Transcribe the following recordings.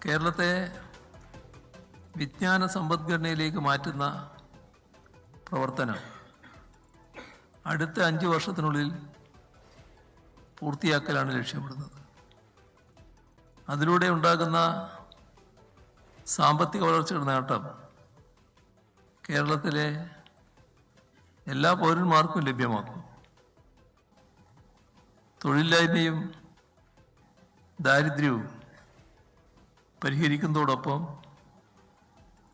കേരളത്തെ വിജ്ഞാന സമ്പദ്ഘടനയിലേക്ക് മാറ്റുന്ന പ്രവർത്തനം അടുത്ത 5 വർഷത്തിനുള്ളിൽ പൂർത്തിയാക്കലാണ് ലക്ഷ്യമിടുന്നത്. അതിലൂടെ ഉണ്ടാകുന്ന സാമ്പത്തിക വളർച്ചയുടെ നേട്ടം കേരളത്തിലെ എല്ലാ പൗരന്മാർക്കും ലഭ്യമാക്കും. തൊഴിലില്ലായ്മയും ദാരിദ്ര്യവും പരിഹരിക്കുന്നതോടൊപ്പം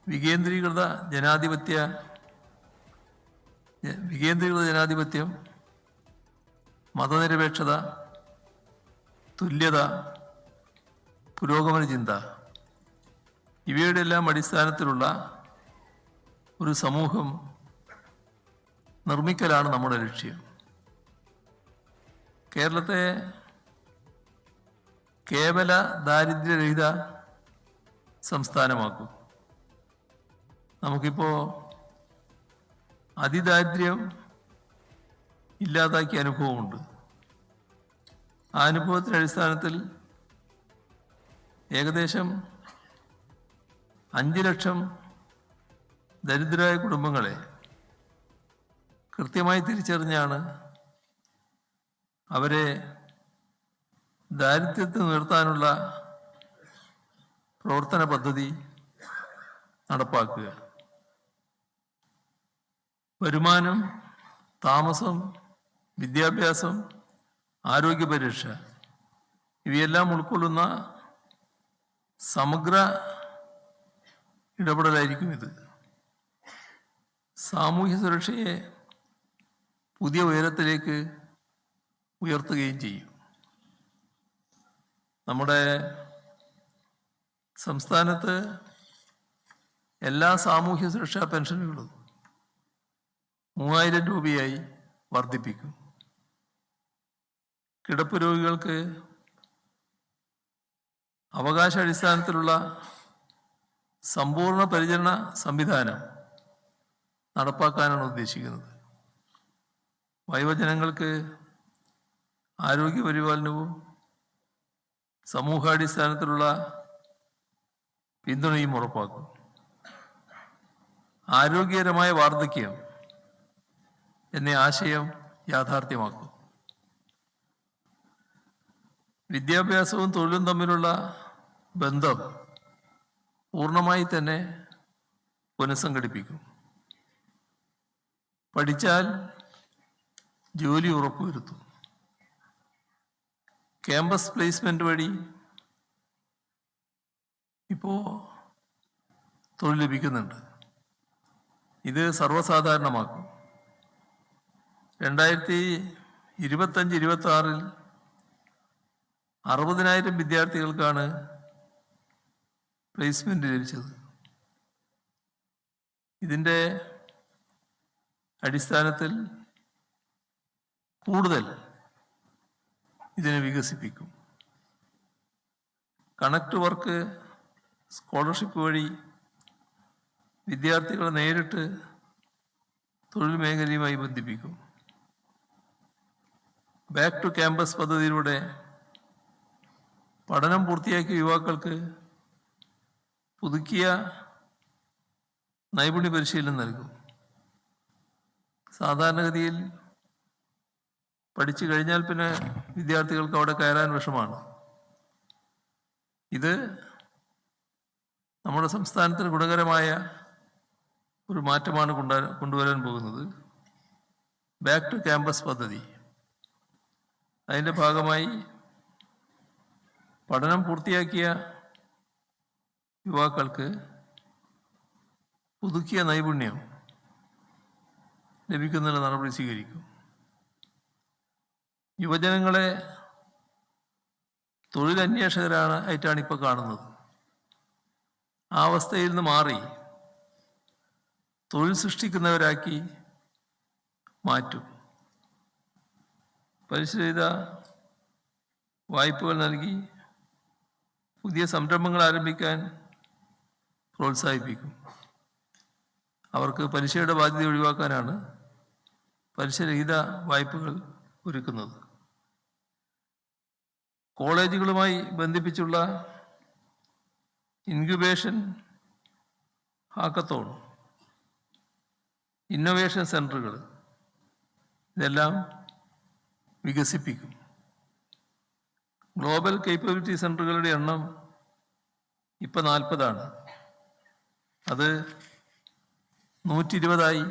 വികേന്ദ്രീകൃത ജനാധിപത്യം, മതനിരപേക്ഷത, തുല്യത, പുരോഗമന ചിന്ത ഇവയുടെ എല്ലാം അടിസ്ഥാനത്തിലുള്ള ഒരു സമൂഹം നിർമ്മിക്കലാണ് നമ്മുടെ ലക്ഷ്യം. കേരളത്തെ കേവല ദാരിദ്ര്യരഹിത സംസ്ഥാനമാക്കും. നമുക്കിപ്പോൾ അതിദാരിദ്ര്യം ഇല്ലാതാക്കിയ അനുഭവമുണ്ട്. ആ അനുഭവത്തിൻ്റെ അടിസ്ഥാനത്തിൽ ഏകദേശം 5 ലക്ഷം ദരിദ്രരായ കുടുംബങ്ങളെ കൃത്യമായി തിരിച്ചറിഞ്ഞാണ് അവരെ ദാരിദ്ര്യത്തിൽ നിർത്താനുള്ള പ്രവർത്തന പദ്ധതി നടപ്പാക്കുക. വരുമാനം, താമസം, വിദ്യാഭ്യാസം, ആരോഗ്യ പരിരക്ഷ ഇവയെല്ലാം ഉൾക്കൊള്ളുന്ന സമഗ്ര ഇടപെടലായിരിക്കും ഇത്. സാമൂഹ്യ സുരക്ഷയെ പുതിയ ഉയരത്തിലേക്ക് ഉയർത്തുകയും ചെയ്യും. നമ്മുടെ സംസ്ഥാനത്ത് എല്ലാ സാമൂഹ്യ സുരക്ഷാ പെൻഷനുകളും 3000 രൂപയായി വർദ്ധിപ്പിക്കും. കിടപ്പ് രോഗികൾക്ക് അവകാശാടിസ്ഥാനത്തിലുള്ള സമ്പൂർണ്ണ പരിചരണ സംവിധാനം നടപ്പാക്കാനാണ് ഉദ്ദേശിക്കുന്നത്. വയോജനങ്ങൾക്ക് ആരോഗ്യ പരിപാലനവും സമൂഹാടിസ്ഥാനത്തിലുള്ള പിന്തുണയും ഉറപ്പാക്കും. ആരോഗ്യകരമായ വാർദ്ധക്യം എന്ന ആശയം യാഥാർത്ഥ്യമാക്കും. വിദ്യാഭ്യാസവും തൊഴിലും തമ്മിലുള്ള ബന്ധം പൂർണ്ണമായി തന്നെ പുനഃസംഘടിപ്പിക്കും. പഠിച്ചാൽ ജോലി ഉറപ്പുവരുത്തും. ക്യാമ്പസ് പ്ലേസ്മെന്റ് വഴി ഇപ്പോൾ തൊഴിൽ ലഭിക്കുന്നുണ്ട്. ഇത് സർവ്വസാധാരണമാക്കും. 2025-26 60,000 വിദ്യാർത്ഥികൾക്കാണ് പ്ലേസ്മെന്റ് ലഭിച്ചത്. ഇതിൻ്റെ അടിസ്ഥാനത്തിൽ കൂടുതൽ ഇതിനെ വികസിപ്പിക്കും. കണക്ട് വർക്ക് സ്കോളർഷിപ്പ് വഴി വിദ്യാർത്ഥികളെ നേരിട്ട് തൊഴിൽ മേഖലയുമായി ബന്ധിപ്പിക്കും. ബാക്ക് ടു ക്യാമ്പസ് പദ്ധതിയിലൂടെ പഠനം പൂർത്തിയാക്കിയ യുവാക്കൾക്ക് പുതുക്കിയ നൈപുണ്യ പരിശീലനം നൽകും. സാധാരണഗതിയിൽ പഠിച്ചു കഴിഞ്ഞാൽ പിന്നെ വിദ്യാർത്ഥികൾക്ക് അവിടെ കയറാൻ വിഷമാണ്. ഇത് നമ്മുടെ സംസ്ഥാനത്തിന് ഗുണകരമായ ഒരു മാറ്റമാണ് കൊണ്ടുവരാൻ പോകുന്നത്. ബാക്ക് ടു ക്യാമ്പസ് പദ്ധതി അതിൻ്റെ ഭാഗമായി പഠനം പൂർത്തിയാക്കിയ യുവാക്കൾക്ക് പുതുക്കിയ നൈപുണ്യം ലഭിക്കുന്നതിന് നടപടി സ്വീകരിക്കും. യുവജനങ്ങളെ തൊഴിലന്വേഷകരായിട്ടാണ് ഇപ്പോൾ കാണുന്നത്. ആ അവസ്ഥയിൽ നിന്ന് മാറി തൊഴിൽ സൃഷ്ടിക്കുന്നവരാക്കി മാറ്റും. പരിശീലിത വായ്പകൾ നൽകി പുതിയ സംരംഭങ്ങൾ ആരംഭിക്കാൻ പ്രോത്സാഹിപ്പിക്കും. അവർക്ക് പലിശയുടെ ബാധ്യത ഒഴിവാക്കാനാണ് പലിശരഹിത വായ്പകൾ ഒരുക്കുന്നത്. കോളേജുകളുമായി ബന്ധിപ്പിച്ചുള്ള ഇൻക്യുബേഷൻ ഹാക്കത്തോൺ, ഇന്നൊവേഷൻ സെൻറ്ററുകൾ ഇതെല്ലാം വികസിപ്പിക്കും. ഗ്ലോബൽ കേപ്പബിലിറ്റി സെൻറ്ററുകളുടെ എണ്ണം ഇപ്പം 40 അത് 120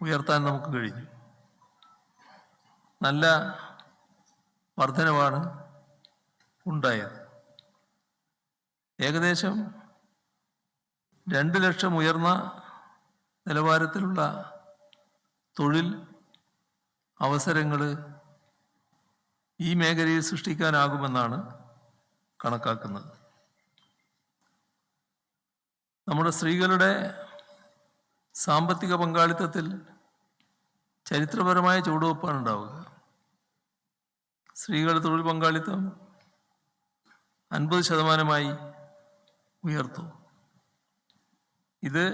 ഉയർത്താൻ നമുക്ക് കഴിഞ്ഞു. നല്ല വർധനവാണ് ഉണ്ടായത്. ഏകദേശം 2 ലക്ഷം ഉയർന്ന നിലവാരത്തിലുള്ള തൊഴിൽ അവസരങ്ങൾ ഈ മേഖലയിൽ സൃഷ്ടിക്കാനാകുമെന്നാണ് കണക്കാക്കുന്നത്. നമ്മുടെ സ്ത്രീകളുടെ സാമ്പത്തിക പങ്കാളിത്തത്തിൽ ചരിത്രപരമായ ചുവടുവെപ്പാണ് ഉണ്ടാവുക. സ്ത്രീകളുടെ തൊഴിൽ പങ്കാളിത്തം 50% ഉയർത്തും. ഇത്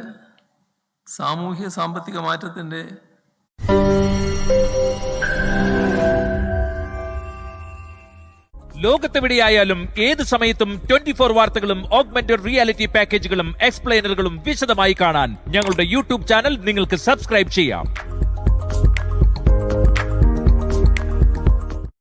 സാമൂഹ്യ സാമ്പത്തിക മാറ്റത്തിൻ്റെ ലോകത്തെവിടെയായാലും ഏത് സമയത്തും 24 വാർത്തകളും ഓഗ്മെന്റഡ് റിയാലിറ്റി പാക്കേജുകളും എക്സ്പ്ലെയിനറുകളും വിശദമായി കാണാൻ ഞങ്ങളുടെ യൂട്യൂബ് ചാനൽ നിങ്ങൾക്ക് സബ്സ്ക്രൈബ് ചെയ്യാം.